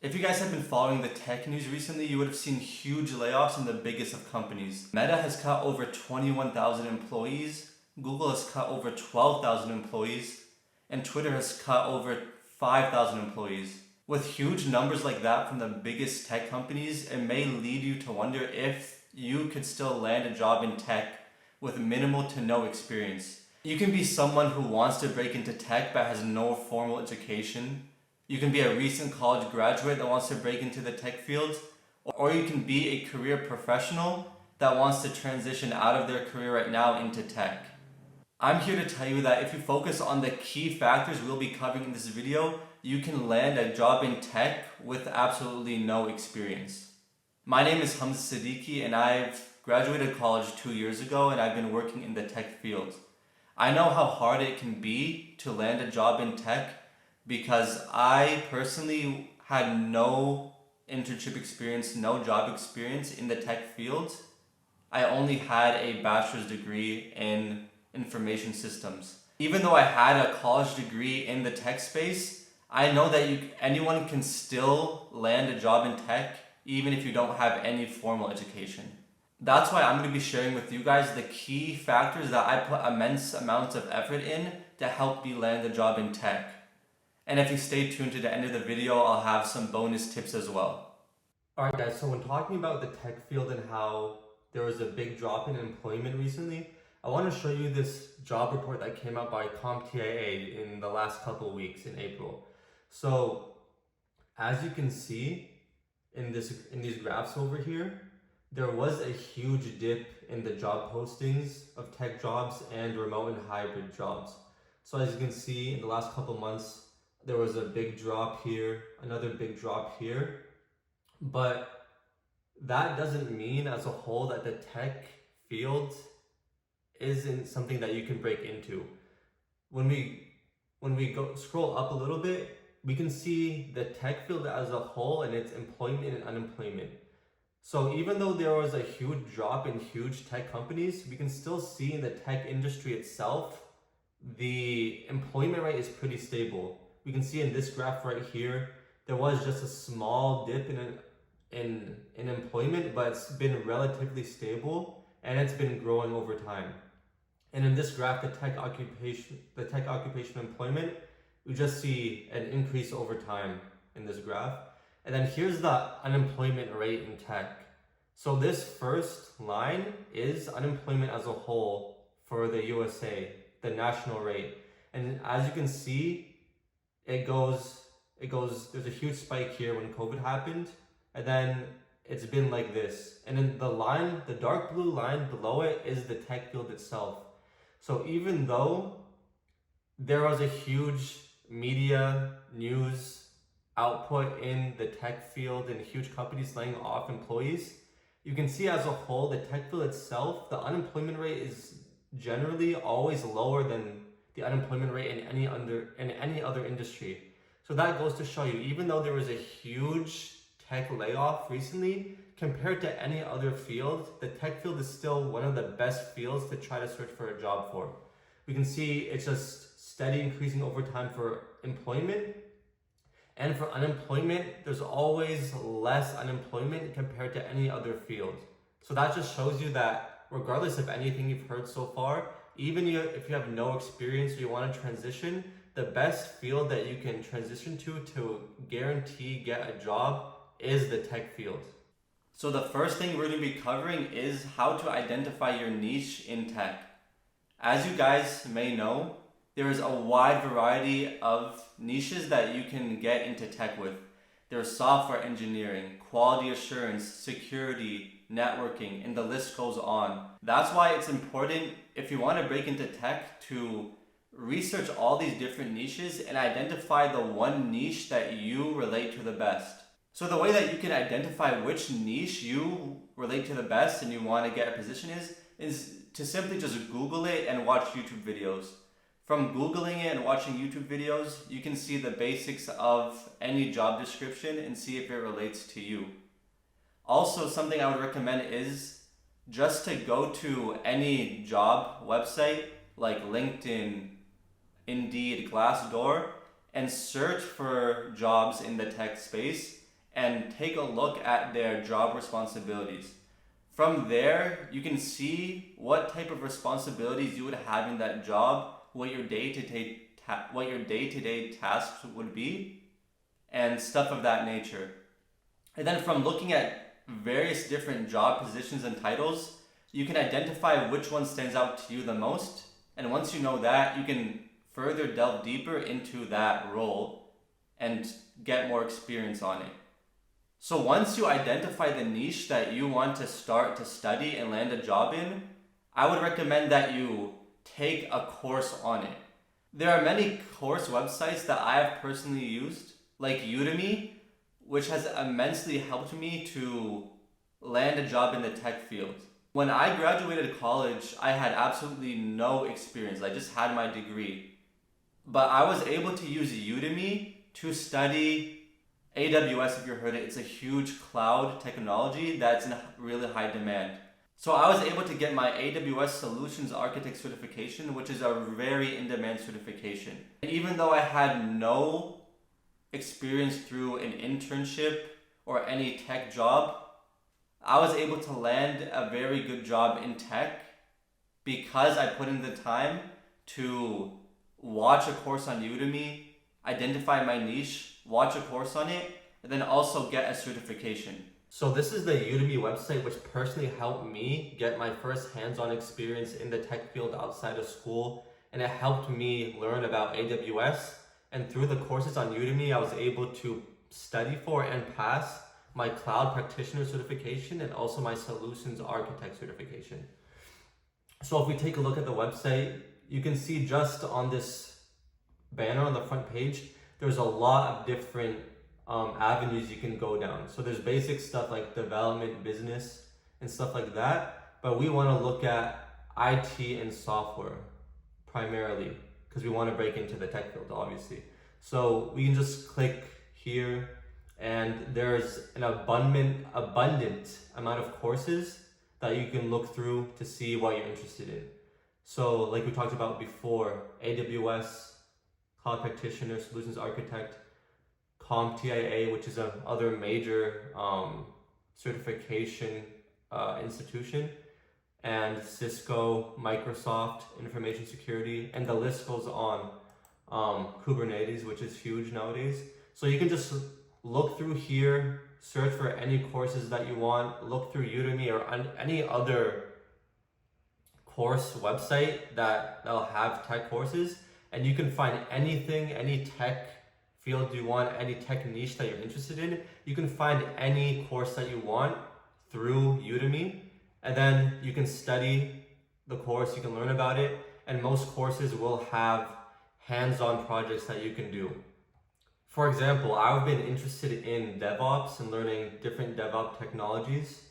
If you guys have been following the tech news recently, you would have seen huge layoffs in the biggest of companies. Meta has cut over 21,000 employees, Google has cut over 12,000 employees, and Twitter has cut over 5,000 employees. With huge numbers like that from the biggest tech companies, it may lead you to wonder if you could still land a job in tech with minimal to no experience. You can be someone who wants to break into tech but has no formal education. You can be a recent college graduate that wants to break into the tech field, or you can be a career professional that wants to transition out of their career right now into tech. I'm here to tell you that if you focus on the key factors we'll be covering in this video, you can land a job in tech with absolutely no experience. My name is Hamza Siddiqui and I've graduated college 2 years ago and I've been working in the tech field. I know how hard it can be to land a job in tech because I personally had no internship experience, no job experience in the tech field. I only had a bachelor's degree in information systems. Even though I had a college degree in the tech space, I know that anyone can still land a job in tech even if you don't have any formal education. That's why I'm going to be sharing with you guys the key factors that I put immense amounts of effort in to help me land a job in tech. And if you stay tuned to the end of the video, I'll have some bonus tips as well. Alright guys, so when talking about the tech field and how there was a big drop in employment recently, I want to show you this job report that came out by CompTIA in the last couple of weeks in April. So as you can see in these graphs over here, there was a huge dip in the job postings of tech jobs and remote and hybrid jobs. So as you can see in the last couple of months, there was a big drop here, another big drop here, but that doesn't mean as a whole that the tech field isn't something that you can break into. When we scroll up a little bit, we can see the tech field as a whole and its employment and unemployment. So even though there was a huge drop in huge tech companies, we can still see in the tech industry itself, the employment rate is pretty stable. We can see in this graph right here, there was just a small dip in employment, but it's been relatively stable and it's been growing over time. And in this graph, the tech occupation employment, we just see an increase over time in this graph. And then here's the unemployment rate in tech. So this first line is unemployment as a whole for the USA, the national rate. And as you can see, it goes, there's a huge spike here when COVID happened, and then it's been like this. And then the dark blue line below it is the tech field itself. So even though there was a huge media news output in the tech field and huge companies laying off employees, you can see as a whole, the tech field itself, the unemployment rate is generally always lower than the unemployment rate in any other industry. So that goes to show you, even though there was a huge tech layoff recently, compared to any other field, the tech field is still one of the best fields to try to search for a job for. We can see it's just steady increasing over time for employment. And for unemployment, there's always less unemployment compared to any other field. So that just shows you that regardless of anything you've heard so far, even if you have no experience or you want to transition, the best field that you can transition to guarantee get a job is the tech field. So the first thing we're going to be covering is how to identify your niche in tech. As you guys may know, there is a wide variety of niches that you can get into tech with. There's software engineering, quality assurance, security, networking, and the list goes on. That's why it's important, if you want to break into tech, to research all these different niches and identify the one niche that you relate to the best. So the way that you can identify which niche you relate to the best and you want to get a position is to simply just Google it and watch YouTube videos. From Googling it and watching YouTube videos, you can see the basics of any job description and see if it relates to you. Also, something I would recommend is just to go to any job website like LinkedIn, Indeed, Glassdoor, and search for jobs in the tech space and take a look at their job responsibilities. From there, you can see what type of responsibilities you would have in that job, what your day-to-day tasks would be, and stuff of that nature. And then from looking at various different job positions and titles, you can identify which one stands out to you the most. And once you know that, you can further delve deeper into that role and get more experience on it. So once you identify the niche that you want to start to study and land a job in, I would recommend that you take a course on it. There are many course websites that I have personally used, like Udemy, which has immensely helped me to land a job in the tech field. When I graduated college, I had absolutely no experience. I just had my degree. But I was able to use Udemy to study AWS, if you've heard it. It's a huge cloud technology that's in really high demand. So I was able to get my AWS Solutions Architect certification, which is a very in-demand certification. And even though I had no experience through an internship or any tech job, I was able to land a very good job in tech because I put in the time to watch a course on Udemy, identify my niche, watch a course on it, and then also get a certification. So this is the Udemy website, which personally helped me get my first hands-on experience in the tech field outside of school, and it helped me learn about AWS. And through the courses on Udemy, I was able to study for and pass my cloud practitioner certification and also my solutions architect certification. So if we take a look at the website, you can see just on this banner on the front page, there's a lot of different avenues you can go down. So there's basic stuff like development, business, and stuff like that. But we want to look at IT and software primarily because we want to break into the tech field, obviously. So we can just click here, and there's an abundant amount of courses that you can look through to see what you're interested in. So like we talked about before, AWS, Cloud Practitioner, Solutions Architect, CompTIA, which is another major certification institution, and Cisco, Microsoft, information security, and the list goes on. Kubernetes, which is huge nowadays. So you can just look through here, search for any courses that you want, look through Udemy or any other course website that'll have tech courses, and you can find anything, any tech field you want, any tech niche that you're interested in. You can find any course that you want through Udemy, and then you can study the course, you can learn about it, and most courses will have hands-on projects that you can do. For example, I've been interested in DevOps and learning different DevOps technologies.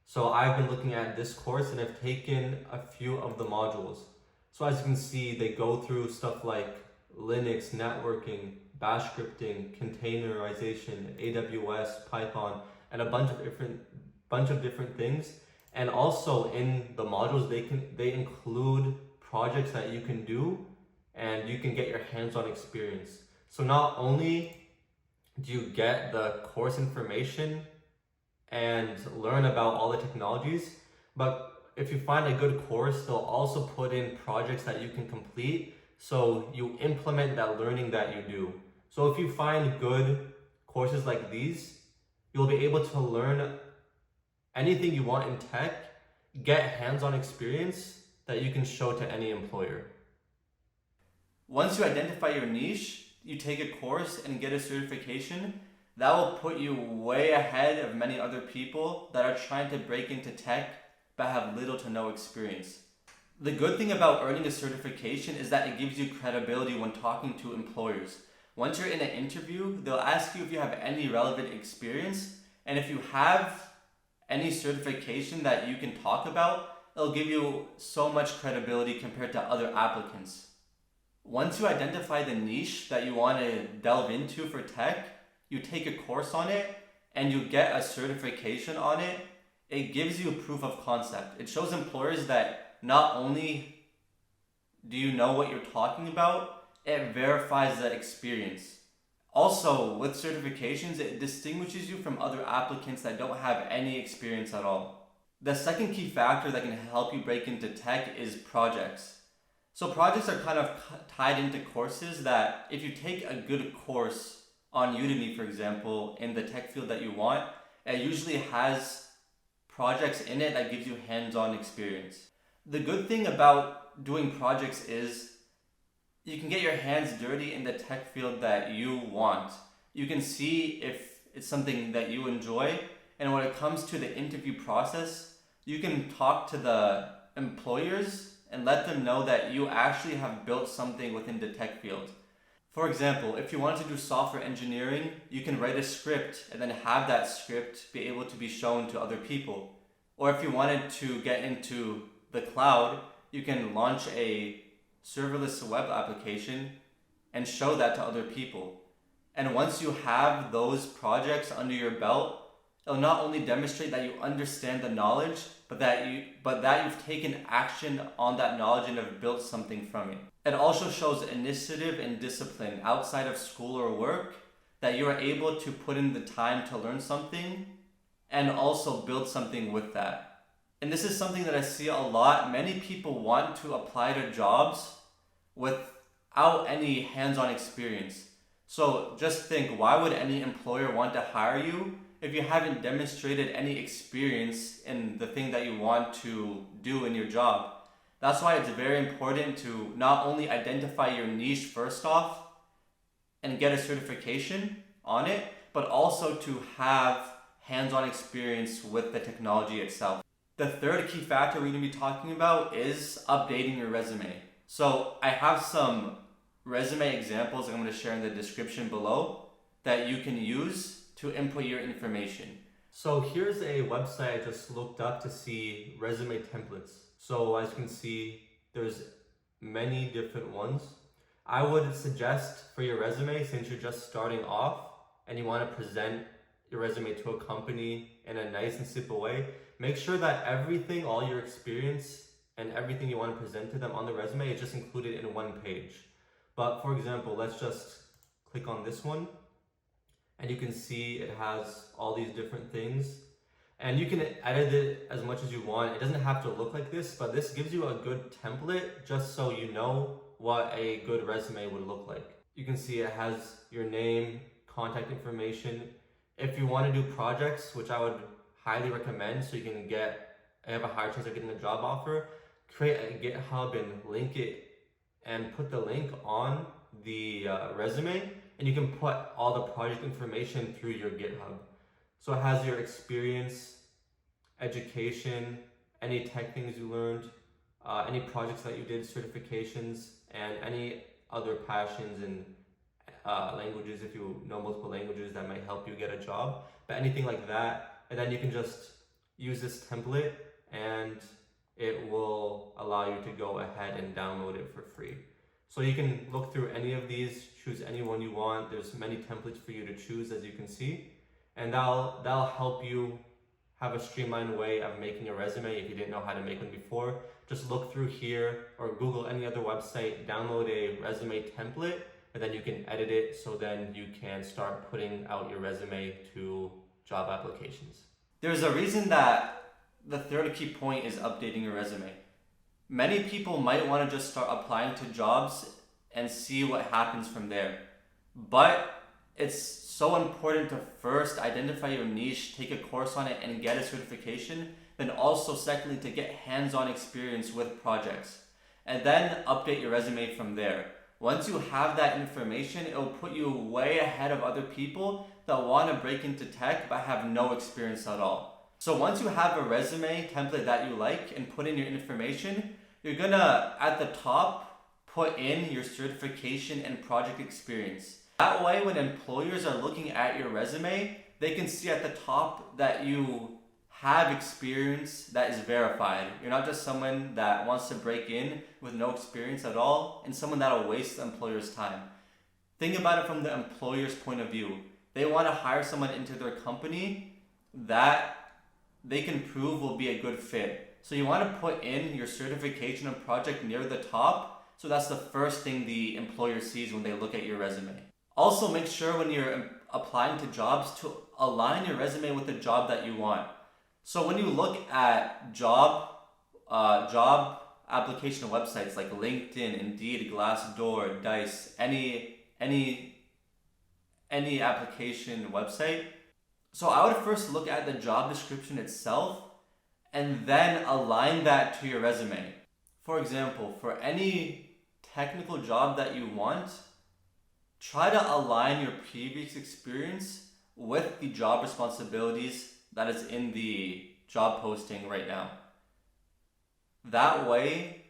So I've been looking at this course and I've taken a few of the modules. So as you can see, they go through stuff like Linux, networking, bash scripting, containerization, AWS, Python, and a bunch of different things. And also in the modules, they include projects that you can do and you can get your hands-on experience. So not only do you get the course information and learn about all the technologies, but if you find a good course, they'll also put in projects that you can complete, so you implement that learning that you do. So if you find good courses like these, you'll be able to learn anything you want in tech, get hands-on experience that you can show to any employer. Once you identify your niche, you take a course and get a certification, that will put you way ahead of many other people that are trying to break into tech but have little to no experience. The good thing about earning a certification is that it gives you credibility when talking to employers. Once you're in an interview, they'll ask you if you have any relevant experience, and if you have any certification that you can talk about, it'll give you so much credibility compared to other applicants. Once you identify the niche that you want to delve into for tech, you take a course on it and you get a certification on it. It gives you proof of concept. It shows employers that not only do you know what you're talking about, it verifies the experience. Also, with certifications, it distinguishes you from other applicants that don't have any experience at all. The second key factor that can help you break into tech is projects. So projects are kind of tied into courses that if you take a good course on Udemy, for example, in the tech field that you want, it usually has projects in it that gives you hands-on experience. The good thing about doing projects is you can get your hands dirty in the tech field that you want. You can see if it's something that you enjoy, and when it comes to the interview process, you can talk to the employers and let them know that you actually have built something within the tech field. For example, if you want to do software engineering, you can write a script and then have that script be able to be shown to other people. Or if you wanted to get into the cloud, you can launch a serverless web application and show that to other people. And once you have those projects under your belt, it'll not only demonstrate that you understand the knowledge, but that you've taken action on that knowledge and have built something from it. It also shows initiative and discipline outside of school or work, that you are able to put in the time to learn something and also build something with that. And this is something that I see a lot. Many people want to apply to jobs without any hands-on experience. So just think, why would any employer want to hire you if you haven't demonstrated any experience in the thing that you want to do in your job? That's why it's very important to not only identify your niche first off and get a certification on it, but also to have hands-on experience with the technology itself. The third key factor we're going to be talking about is updating your resume. So I have some resume examples I'm going to share in the description below that you can use to input your information. So here's a website I just looked up to see resume templates. So as you can see, there's many different ones. I would suggest for your resume, since you're just starting off and you want to present your resume to a company in a nice and simple way, make sure that everything, all your experience and everything you want to present to them on the resume is just included in one page. But for example, let's just click on this one and you can see it has all these different things. And you can edit it as much as you want. It doesn't have to look like this, but this gives you a good template just so you know what a good resume would look like. You can see it has your name, contact information. If you want to do projects, which I would highly recommend so you can have a higher chance of getting a job offer, create a GitHub and link it and put the link on the resume, and you can put all the project information through your GitHub. So it has your experience, education, any tech things you learned, any projects that you did, certifications, and any other passions and languages, if you know multiple languages that might help you get a job, but anything like that. And then you can just use this template and it will allow you to go ahead and download it for free. So you can look through any of these, choose any one you want. There's many templates for you to choose, as you can see. And that'll help you have a streamlined way of making a resume if you didn't know how to make one before. Just look through here or Google any other website, download a resume template, and then you can edit it so then you can start putting out your resume to job applications. There's a reason that the third key point is updating your resume. Many people might want to just start applying to jobs and see what happens from there. But it's so important to first identify your niche, take a course on it, and get a certification. Then also, secondly, to get hands-on experience with projects. And then update your resume from there. Once you have that information, it will put you way ahead of other people that want to break into tech but have no experience at all. So once you have a resume template that you like and put in your information, you're gonna, at the top, put in your certification and project experience. That way, when employers are looking at your resume, they can see at the top that you have experience that is verified. You're not just someone that wants to break in with no experience at all and someone that will waste the employer's time. Think about it from the employer's point of view. They want to hire someone into their company that they can prove will be a good fit. So you want to put in your certification and project near the top, so that's the first thing the employer sees when they look at your resume. Also, make sure when you're applying to jobs to align your resume with the job that you want. So when you look at job application websites like LinkedIn, Indeed, Glassdoor, Dice, any application website. So I would first look at the job description itself and then align that to your resume. For example, for any technical job that you want, try to align your previous experience with the job responsibilities that is in the job posting right now. That way,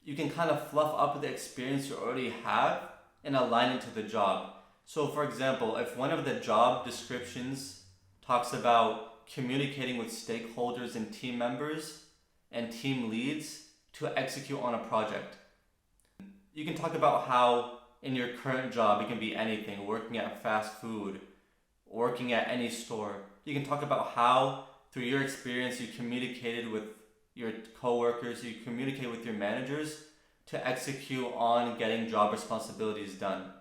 you can kind of fluff up the experience you already have and align it to the job. So for example, if one of the job descriptions talks about communicating with stakeholders and team members and team leads to execute on a project, you can talk about how in your current job, it can be anything, working at fast food, working at any store. You can talk about how through your experience you communicated with your coworkers, you communicate with your managers to execute on getting job responsibilities done.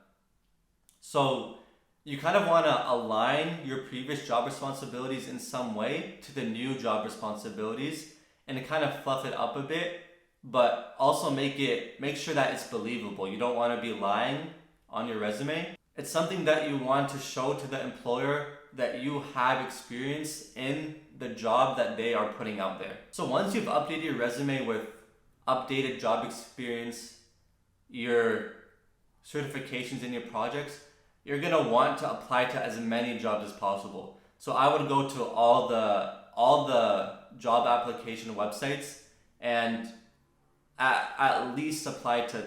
So you kind of want to align your previous job responsibilities in some way to the new job responsibilities and kind of fluff it up a bit, but also make sure that it's believable. You don't want to be lying on your resume. It's something that you want to show to the employer that you have experience in the job that they are putting out there. So once you've updated your resume with updated job experience, your certifications in your projects, you're going to want to apply to as many jobs as possible. So I would go to all the job application websites and at least apply to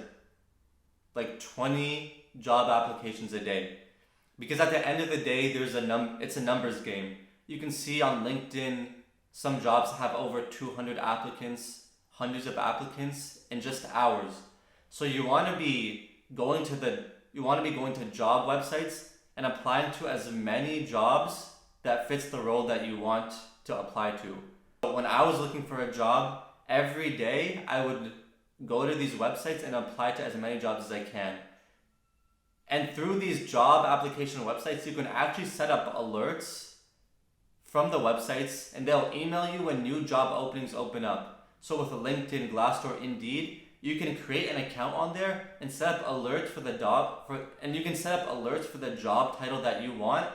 like 20 job applications a day. Because at the end of the day, it's a numbers game. You can see on LinkedIn, some jobs have over 200 applicants, hundreds of applicants in just hours. So you want to be going to job websites and applying to as many jobs that fits the role that you want to apply to. But when I was looking for a job, every day I would go to these websites and apply to as many jobs as I can. And through these job application websites, you can actually set up alerts from the websites and they'll email you when new job openings open up. So with LinkedIn, Glassdoor, Indeed, you can create an account on there and set up alerts for the job and you can set up alerts for the job title that you want.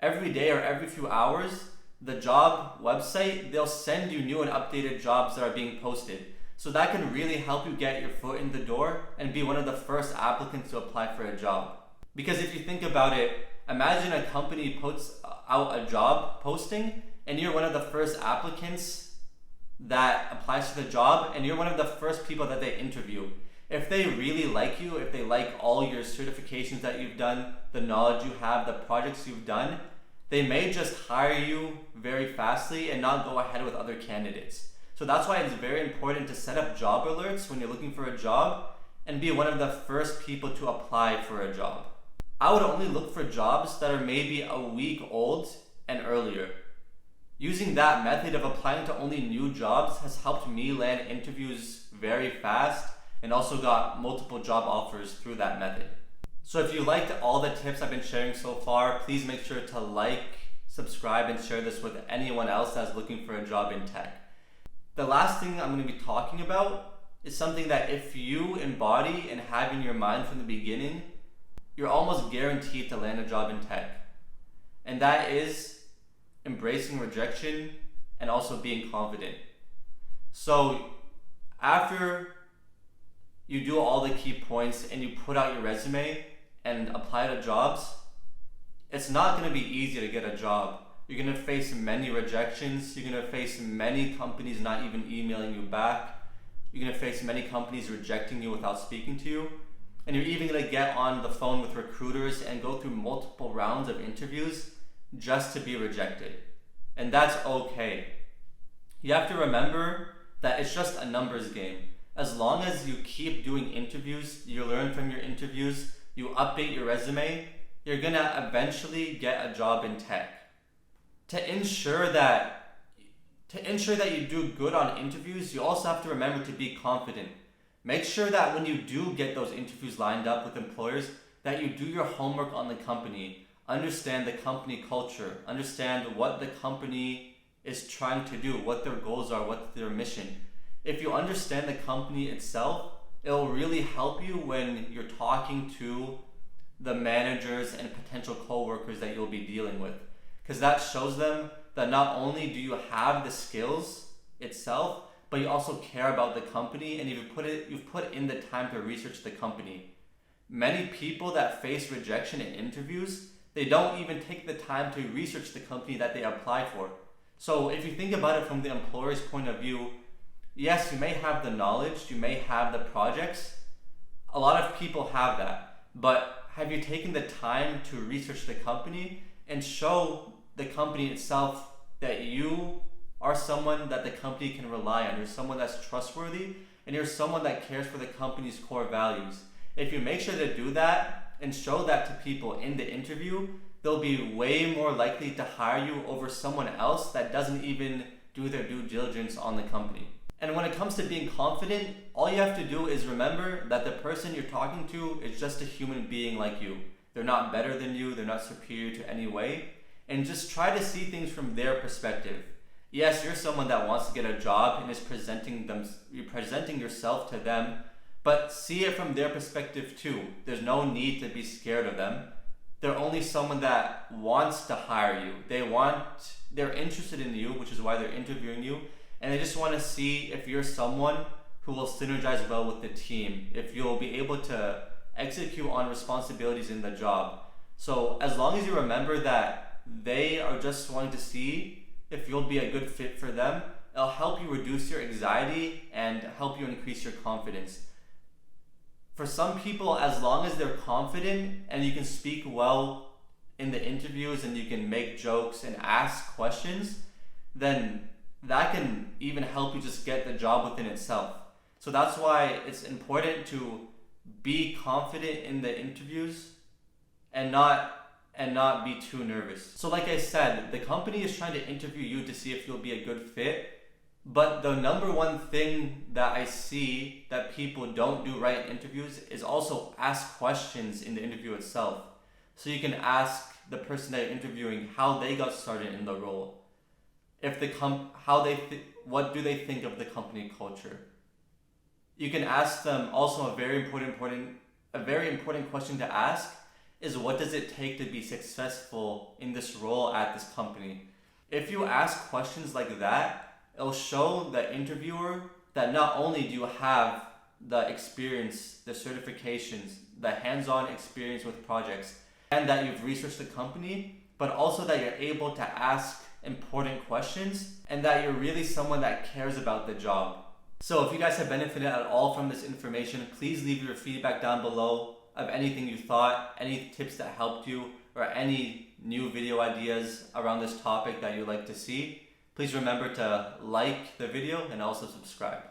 Every day or every few hours, the job website, they'll send you new and updated jobs that are being posted. So that can really help you get your foot in the door and be one of the first applicants to apply for a job. Because if you think about it, imagine a company puts out a job posting and you're one of the first applicants that applies to the job and you're one of the first people that they interview. If they really like you, if they like all your certifications that you've done, the knowledge you have, the projects you've done, they may just hire you very fastly and not go ahead with other candidates. So that's why it's very important to set up job alerts when you're looking for a job and be one of the first people to apply for a job. I would only look for jobs that are maybe a week old and earlier. Using that method of applying to only new jobs has helped me land interviews very fast and also got multiple job offers through that method. So if you liked all the tips I've been sharing so far, please make sure to like, subscribe, and share this with anyone else that's looking for a job in tech. The last thing I'm going to be talking about is something that if you embody and have in your mind from the beginning, you're almost guaranteed to land a job in tech. And that is embracing rejection and also being confident. So after you do all the key points and you put out your resume and apply to jobs, it's not going to be easy to get a job. You're going to face many rejections. You're going to face many companies not even emailing you back. You're going to face many companies rejecting you without speaking to you. And you're even going to get on the phone with recruiters and go through multiple rounds of interviews just to be rejected. And that's okay. You have to remember that it's just a numbers game. As long as you keep doing interviews, you learn from your interviews, you update your resume, you're going to eventually get a job in tech. To ensure that you do good on interviews, you also have to remember to be confident. Make sure that when you do get those interviews lined up with employers, that you do your homework on the company, understand the company culture, understand what the company is trying to do, what their goals are, what's their mission. If you understand the company itself, it'll really help you when you're talking to the managers and potential co-workers that you'll be dealing with. Because that shows them that not only do you have the skills itself, but you also care about the company and you've put in the time to research the company. Many people that face rejection in interviews, they don't even take the time to research the company that they apply for. So if you think about it from the employer's point of view, yes, you may have the knowledge, you may have the projects. A lot of people have that, but have you taken the time to research the company and show the company itself that you are someone that the company can rely on? You're someone that's trustworthy and you're someone that cares for the company's core values. If you make sure to do that and show that to people in the interview, they'll be way more likely to hire you over someone else that doesn't even do their due diligence on the company. And when it comes to being confident, all you have to do is remember that the person you're talking to is just a human being like you. They're not better than you, they're not superior to any way, and just try to see things from their perspective. Yes, you're someone that wants to get a job and is you're presenting yourself to them, but see it from their perspective too. There's no need to be scared of them. They're only someone that wants to hire you. They're interested in you, which is why they're interviewing you, and they just want to see if you're someone who will synergize well with the team, if you'll be able to execute on responsibilities in the job. So as long as you remember that they are just wanting to see if you'll be a good fit for them, it'll help you reduce your anxiety and help you increase your confidence. For some people, as long as they're confident and you can speak well in the interviews and you can make jokes and ask questions, then that can even help you just get the job within itself. So that's why it's important to be confident in the interviews and not be too nervous. So like I said, the company is trying to interview you to see if you'll be a good fit. But the number one thing that I see that people don't do right in interviews is also ask questions in the interview itself. So you can ask the person that you're interviewing how they got started in the role. If what do they think of the company culture? You can ask them also a very important question to ask is, what does it take to be successful in this role at this company? If you ask questions like that, it'll show the interviewer that not only do you have the experience, the certifications, the hands-on experience with projects, and that you've researched the company, but also that you're able to ask important questions and that you're really someone that cares about the job. So if you guys have benefited at all from this information, please leave your feedback down below of anything you thought, any tips that helped you, or any new video ideas around this topic that you'd like to see. Please remember to like the video and also subscribe.